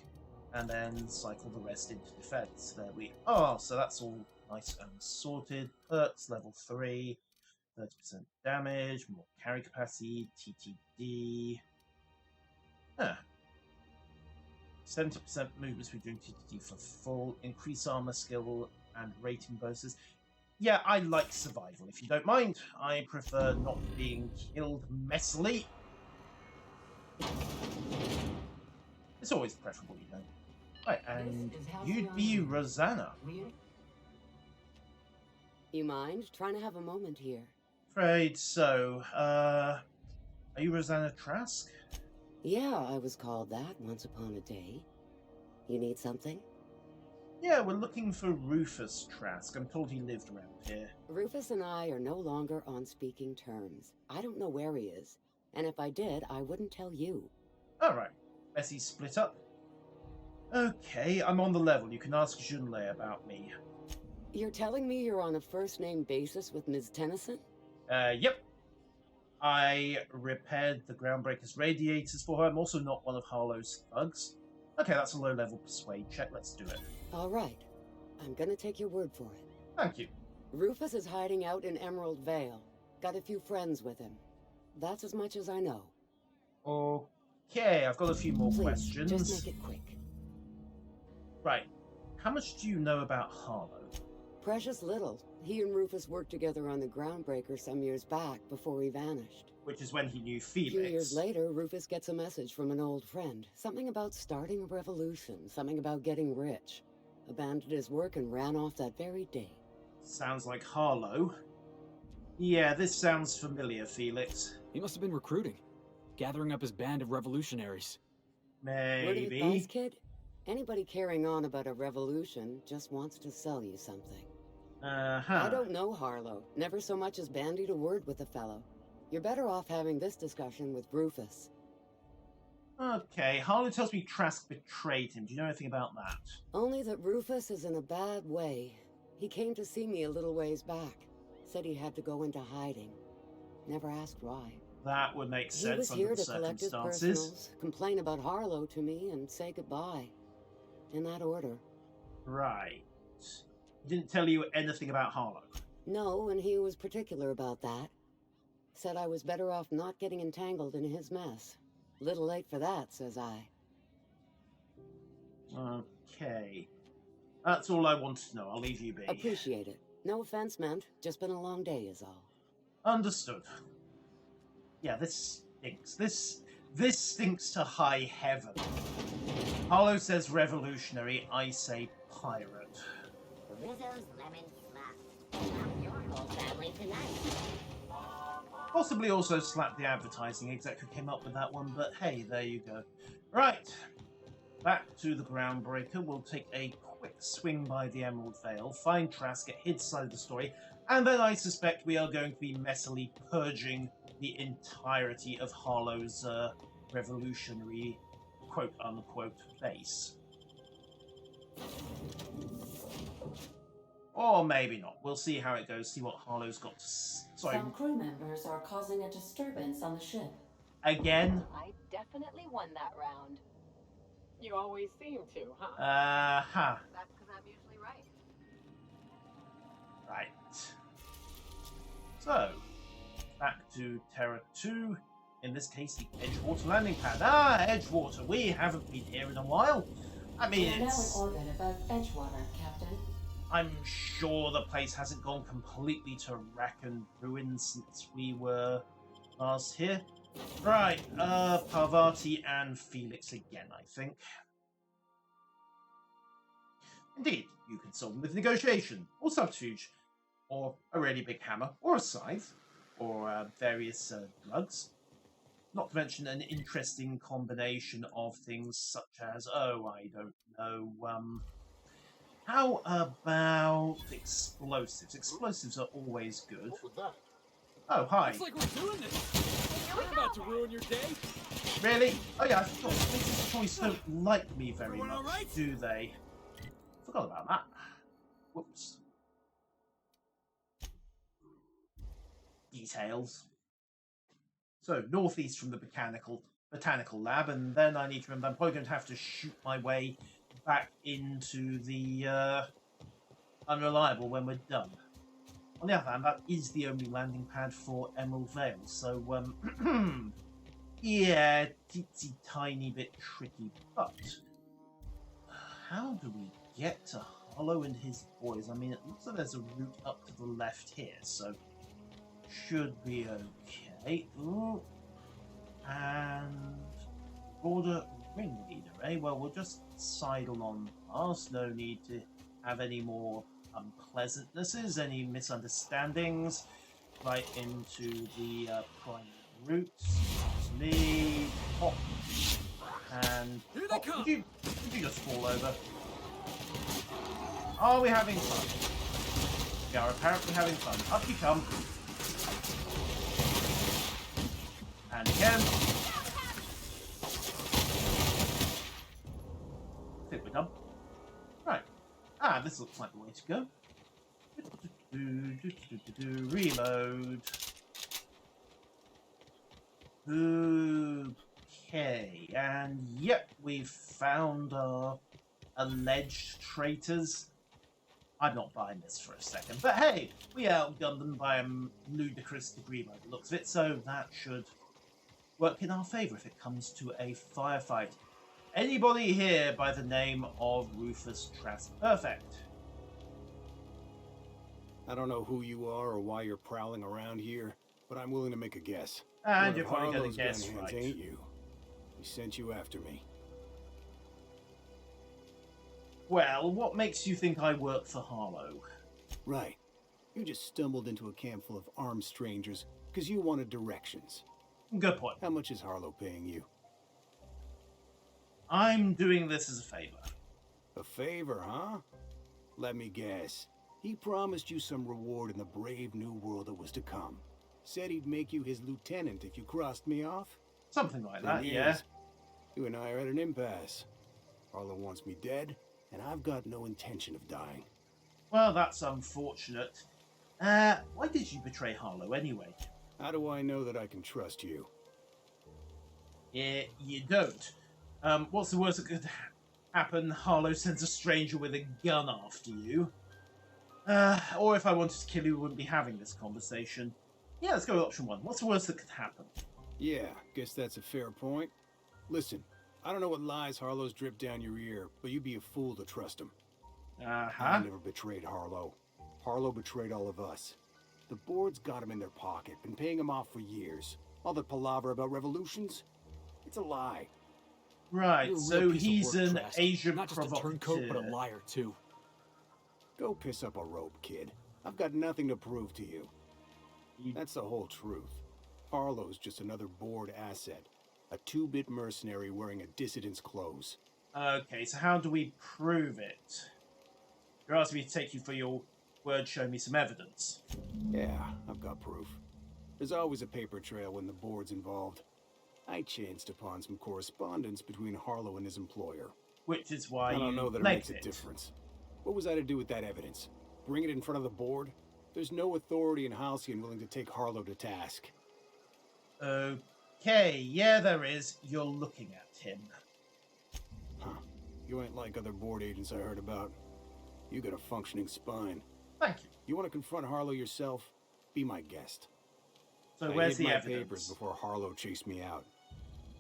and then cycle the rest into Defense. There we are, so that's all nice and sorted. Perks, level 3, 30% damage, more carry capacity, TTD. 70% movement speed during TTD for full, increase armor skill and rating bonuses. Yeah, I like survival, if you don't mind. I prefer not being killed messily. It's always preferable, you know. Right, and you'd be Rosanna. You mind trying to have a moment here? Afraid so. Are you Rosanna Trask? Yeah, I was called that once upon a day. You need something? Yeah, we're looking for Rufus Trask. I'm told he lived around here. Rufus and I are no longer on speaking terms. I don't know where he is, and if I did, I wouldn't tell you. Alright. Bessie split up. Okay, I'm on the level. You can ask Junlei about me. You're telling me you're on a first-name basis with Ms. Tennyson? Yep. I repaired the Groundbreaker's radiators for her. I'm also not one of Harlow's thugs. Okay, that's a low-level persuade check. Let's do it. All right. I'm gonna take your word for it. Thank you. Rufus is hiding out in Emerald Vale. Got a few friends with him. That's as much as I know. Okay, I've got a few more Please, questions. just make it quick. Right. How much do you know about Harlow? Precious little. He and Rufus worked together on the Groundbreaker some years back before he vanished. Which is when he knew A Felix. few years later, Rufus gets a message from an old friend. Something about starting a revolution. Something about getting rich. Abandoned his work and ran off that very day. Sounds like Harlow. Yeah, this sounds familiar, Felix. He must have been recruiting. gathering up his band of revolutionaries. Word of advice, Maybe. kid? Anybody carrying on about a revolution just wants to sell you something. I don't know Harlow. Never so much as bandied a word with the fellow. You're better off having this discussion with Rufus. Okay, Harlow tells me Trask betrayed him. Do you know anything about that? Only that Rufus is in a bad way. He came to see me a little ways back. Said he had to go into hiding. Never asked why. That would make He sense was under here the to collect his circumstances. personals, complain about Harlow to me, and say goodbye. In that order. Right. He didn't tell you anything about Harlow. No, and he was particular about that. Said I was better off not getting entangled in his mess. Little late for that, says I. Okay. That's all I wanted to know. I'll leave you be. Appreciate it. No offense meant. Just been a long day is all. Understood. Yeah, this stinks. This stinks to high heaven. Harlow says revolutionary, I say pirate. Rizzo's lemon slap. Slap your whole family tonight. Possibly also slap the advertising exec who came up with that one, but hey, there you go. Right, back to the Groundbreaker. We'll take a quick swing by the Emerald Vale, find Trask, get his side of the story, and then I suspect we are going to be messily purging the entirety of Harlow's revolutionary quote-unquote base. Or maybe not. We'll see how it goes, see what Harlow's got to Some crew members are causing a disturbance on the ship. Again? I definitely won that round. You always seem to, huh? That's because I'm usually right. Right. So, back to Terra 2. In this case, the Edgewater landing pad. Edgewater. We haven't been here in a while. I mean, We're now in it's... orbit above Edgewater, Captain. I'm sure the place hasn't gone completely to wreck and ruin since we were last here. Right, Parvatti and Felix again, I think. Indeed, you can solve them with negotiation, or subterfuge, or a really big hammer, or a scythe, or various drugs. Not to mention an interesting combination of things such as, oh, I don't know, how about explosives? Explosives are always good. What was that? Oh, hi. Looks like we're doing this. We're about to ruin your day. Really? Oh yeah, I forgot. Mrs. Choice don't like me very Everyone much, all right? do they? Forgot about that. Whoops. Details. So, northeast from the botanical lab, and then I need to remember I'm probably going to have to shoot my way back into the Unreliable when we're done. On the other hand, that is the only landing pad for Emerald Vale, so, yeah, teensy tiny bit tricky, but how do we get to Harlow and his boys? I mean, it looks like there's a route up to the left here, so should be okay. Ooh. And border ringleader, eh? Well, we'll just sidle on past. No need to have any more unpleasantnesses, any misunderstandings. Right into the primary routes. Me, hop, and here they come. Did you just fall over? Are we having fun? We are apparently having fun. Up you come. And again. I think we're done. Right. This looks like the way to go. Reload. Okay, and yep, we've found our alleged traitors. I'm not buying this for a second, but hey, we outgunned them by a ludicrous degree by the looks of it, so that should work in our favour if it comes to a firefight. Anybody here by the name of Rufus Trask? Perfect. I don't know who you are or why you're prowling around here, but I'm willing to make a guess. And One you're of probably going Harlow's to guess gun hands, right. ain't you? He sent you after me. Well, what makes you think I work for Harlow? Right. You just stumbled into a camp full of armed strangers because you wanted directions. Good point. How much is Harlow paying you? I'm doing this as a favor. A favor, huh? Let me guess. He promised you some reward in the brave new world that was to come. Said he'd make you his lieutenant if you crossed me off? Something like that, Thing yeah. is, you and I are at an impasse. Harlow wants me dead, and I've got no intention of dying. Well, that's unfortunate. Why did you betray Harlow anyway? How do I know that I can trust you? Yeah, you don't. What's the worst that could happen? Harlow sends a stranger with a gun after you. Or if I wanted to kill you, we wouldn't be having this conversation. Yeah, let's go with option one. What's the worst that could happen? Yeah, guess that's a fair point. Listen, I don't know what lies Harlow's dripped down your ear, but you'd be a fool to trust him. I never betrayed Harlow. Harlow betrayed all of us. The board's got him in their pocket, been paying him off for years. All the palaver about revolutions, it's a lie. Right, You're a so real piece of he's work, an Trask. Asian Not just a turncoat, but a liar, too. Go piss up a rope, kid. I've got nothing to prove to you. That's the whole truth. Harlow's just another board asset. A 2-bit mercenary wearing a dissident's clothes. Okay, so how do we prove it? You're asking me to take you for your word, show me some evidence. Yeah, I've got proof. There's always a paper trail when the board's involved. I chanced upon some correspondence between Harlow and his employer. Which is why I don't know that it makes a it. difference. What was I to do with that evidence? Bring it in front of the board? There's no authority in Halcyon willing to take Harlow to task. Okay, yeah there is. You're looking at him. Huh. You ain't like other board agents I heard about. You got a functioning spine. Thank you. You want to confront Harlow yourself? Be my guest. So I where's hid the my evidence? papers before Harlow chased me out.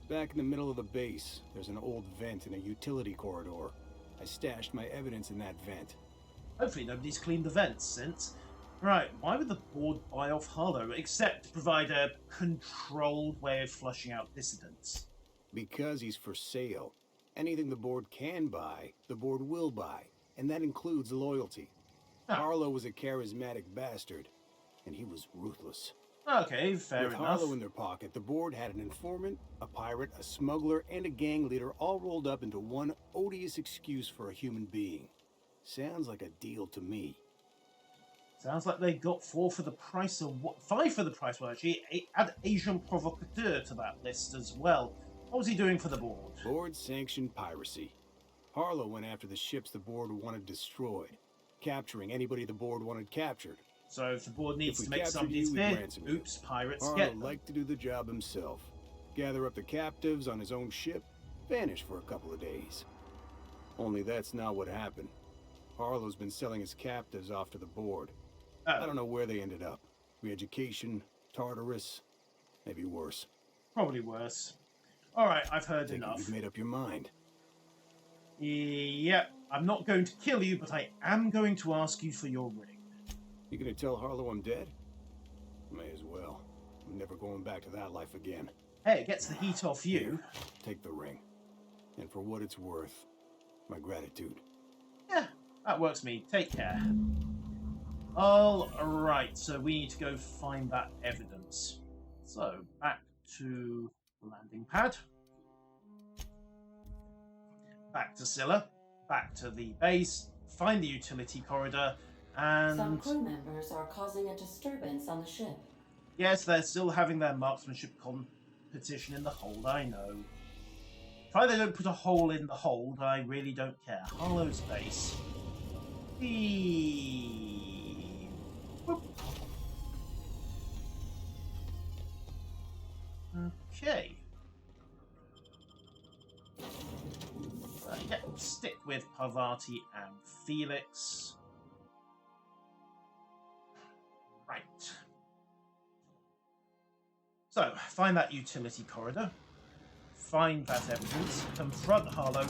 Back in the middle of the base, there's an old vent in a utility corridor. I stashed my evidence in that vent. Hopefully nobody's cleaned the vents since. Right, why would the board buy off Harlow except to provide a controlled way of flushing out dissidents? Because he's for sale. Anything the board can buy, the board will buy. And that includes loyalty. Harlow was a charismatic bastard, and he was ruthless. Okay, fair With enough. Harlow in their pocket, the board had an informant, a pirate, a smuggler, and a gang leader all rolled up into one odious excuse for a human being. Sounds like a deal to me. Sounds like they got 4 for the price of 5 for the price. Well, actually, add Asian provocateur to that list as well. What was he doing for the board? Board-sanctioned piracy. Harlow went after the ships the board wanted destroyed, capturing anybody the board wanted captured. So if the board needs If we to make captured somebody's you, we'd bid, ransom you. oops, pirates Harlow get them. liked to do the job himself. Gather up the captives on his own ship, vanish for a couple of days. Only that's not what happened. Harlow's been selling his captives off to the board. I don't know where they ended up. Re-education, Tartarus, maybe worse. Probably worse. Alright, I've heard enough. You've made up your mind. Yep, I'm not going to kill you, but I am going to ask you for your ring. You gonna tell Harlow I'm dead? May as well. I'm never going back to that life again. Hey, it gets the heat off you. Here, take the ring. And for what it's worth, my gratitude. Yeah, that works for me. Take care. Alright, so we need to go find that evidence. So, back to the landing pad. Back to Scylla. Back to the base. Find the utility corridor. And Some crew members are causing a disturbance on the ship. yes, they're still having their marksmanship competition in the hold, I know. If they don't put a hole in the hold, I really don't care. Harlow's base. Whoop. Okay. Yeah, stick with Parvatti and Felix. Right. So, find that utility corridor. Find that evidence. Confront Harlow.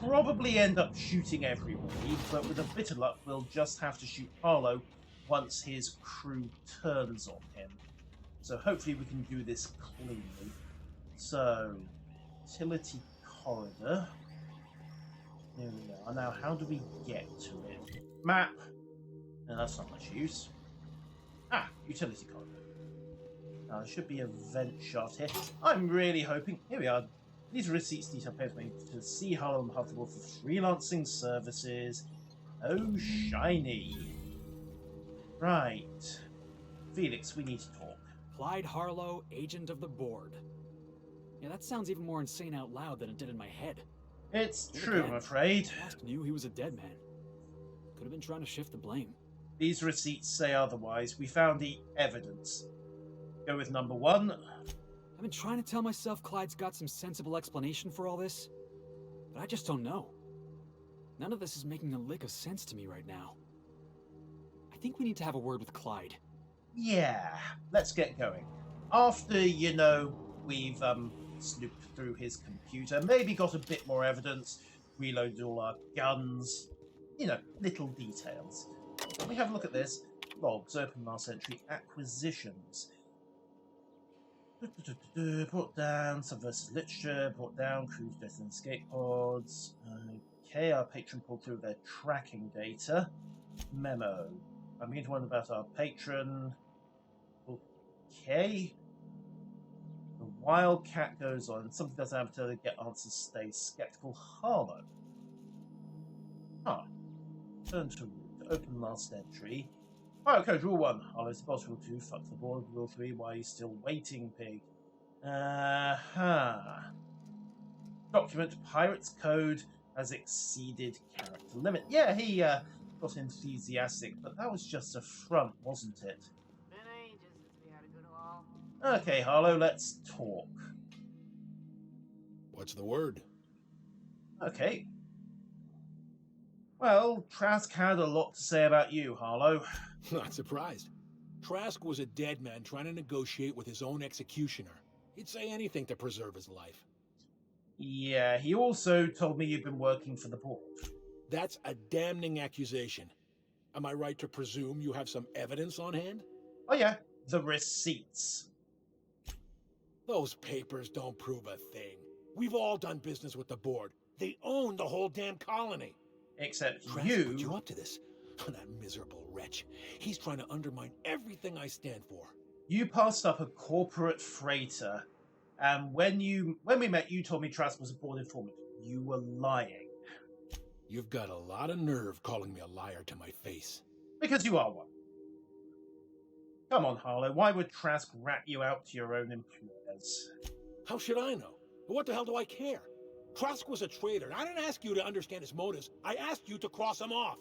Probably end up shooting everybody, but with a bit of luck, we'll just have to shoot Harlow once his crew turns on him. So hopefully we can do this cleanly. So, utility corridor. Here we are. Now, how do we get to it? Map. No, that's not much use. Ah, utility corridor. There should be a vent shaft here. I'm really hoping... Here we are. These receipts detail payments to see Harlow and Huntable for freelancing services. Oh, shiny. Right. Felix, we need to talk. Clyde Harlow, agent of the board. Yeah, that sounds even more insane out loud than it did in my head. It's true, I'm afraid. Trask knew he was a dead man. Could have been trying to shift the blame. These receipts say otherwise. We found the evidence. Go with number 1. I've been trying to tell myself Clyde's got some sensible explanation for all this, but I just don't know. None of this is making a lick of sense to me right now. I think we need to have a word with Clyde. Yeah, let's get going. After, you know, we've snooped through his computer, maybe got a bit more evidence, reloaded all our guns, you know, little details. Let me have a look at this. Logs, open last entry, acquisitions. Brought down subversive literature, brought down cruise, death and escape pods. Okay, our patron pulled through their tracking data. Memo. I'm going to one about our patron. Okay. The Wildcat goes on. Something doesn't happen until they get answers. Stay skeptical. Harlow. Turn to root. Open last entry. Pirate code rule 1. Harlow's the boss. Rule 2. Fuck the board. Rule 3. Why are you still waiting, pig? Document. Pirate's code has exceeded character limit. Yeah, he got enthusiastic, but that was just a front, wasn't it? Been ages since we had a good haul. Okay, Harlow, let's talk. What's the word? Okay. Well, Trask had a lot to say about you, Harlow. Not surprised. Trask was a dead man trying to negotiate with his own executioner. He'd say anything to preserve his life. Yeah, he also told me you've been working for the board. That's a damning accusation. Am I right to presume you have some evidence on hand? Oh yeah, the receipts. Those papers don't prove a thing. We've all done business with the board. They own the whole damn colony. Except Trask you... put you up to this. That miserable wretch. He's trying to undermine everything I stand for. You passed up a corporate freighter, and when we met, you told me Trask was a board informant. You were lying. You've got a lot of nerve calling me a liar to my face. Because you are one. Come on, Harlow, why would Trask rat you out to your own employers? How should I know? What the hell do I care? Trask was a traitor, and I didn't ask you to understand his motives. I asked you to cross him off.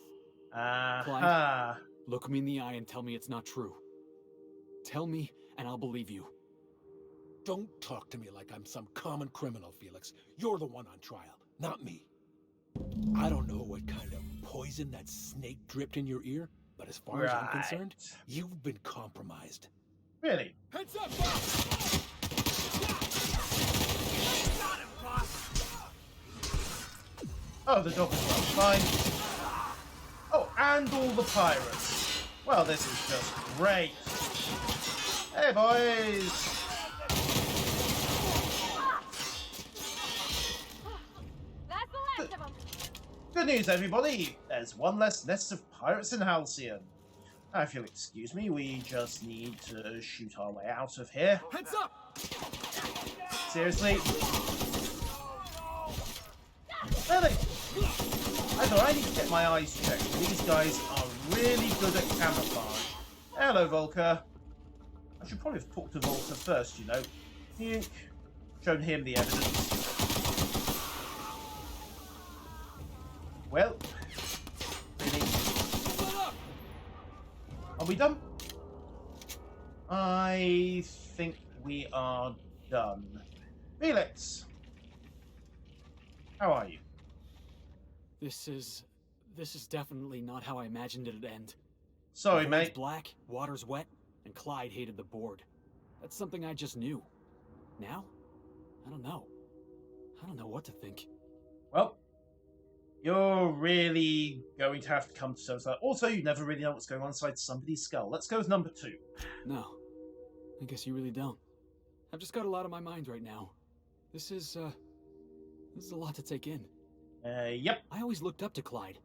Clyde, look me in the eye and tell me it's not true. Tell me, and I'll believe you. Don't talk to me like I'm some common criminal, Felix. You're the one on trial, not me. I don't know what kind of poison that snake dripped in your ear, but as far as I'm concerned, you've been compromised. Really? Heads up, boss! Oh, the dog is fine. Oh, and all the pirates. Well, this is just great. Hey, boys. That's the last of them. Good news, everybody. There's one less nest of pirates in Halcyon. Now, if you'll excuse me, we just need to shoot our way out of here. Heads up! Seriously? Really? I thought I need to get my eyes checked. These guys are really good at camouflage. Hello, Volker. I should probably have talked to Volker first, you know. Yoink. Shown him the evidence. Well, really? Are we done? I think we are done. Felix! How are you? This is definitely not how I imagined it'd end. Sorry, The mate. road's black, water's wet, and Clyde hated the board. That's something I just knew. Now? I don't know. I don't know what to think. Well, you're really going to have to come to terms with that. Also, you never really know what's going on inside somebody's skull. Let's go with number 2. No. I guess you really don't. I've just got a lot on my mind right now. This is a lot to take in. Yep. I always looked up to Clyde.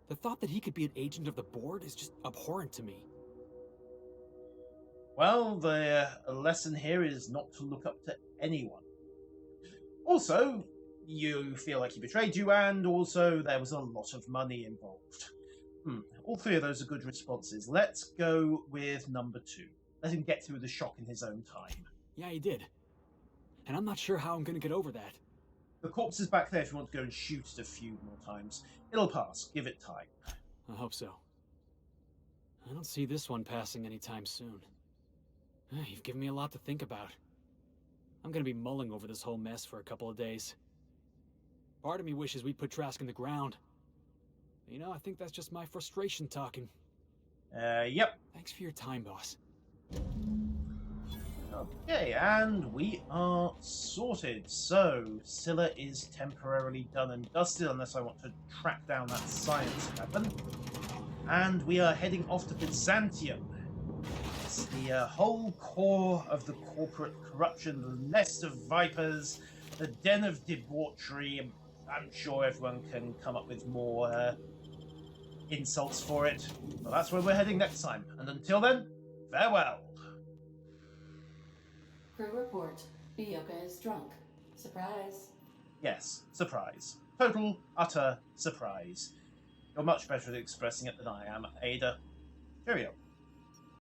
The thought that he could be an agent of the board is just abhorrent to me. Well, the lesson here is not to look up to anyone. Also, you feel like he betrayed you, and also there was a lot of money involved. All three of those are good responses. Let's go with number 2. Let him get through the shock in his own time. Yeah, he did. And I'm not sure how I'm gonna get over that. The corpse is back there if you want to go and shoot it a few more times. It'll pass. Give it time. I hope so. I don't see this one passing anytime soon. You've given me a lot to think about. I'm gonna be mulling over this whole mess for a couple of days. Part of me wishes we'd put Trask in the ground. You know, I think that's just my frustration talking. Yep. Thanks for your time, boss. Okay, and we are sorted. So, Scylla is temporarily done and dusted, unless I want to track down that science weapon. And we are heading off to Byzantium. It's the whole core of the corporate corruption, the nest of vipers, the den of debauchery. I'm sure everyone can come up with more insults for it. But that's where we're heading next time. And until then, farewell. Crew report. Ioka is drunk. Surprise. Yes, surprise. Total, utter surprise. You're much better at expressing it than I am, Ada. Cheerio.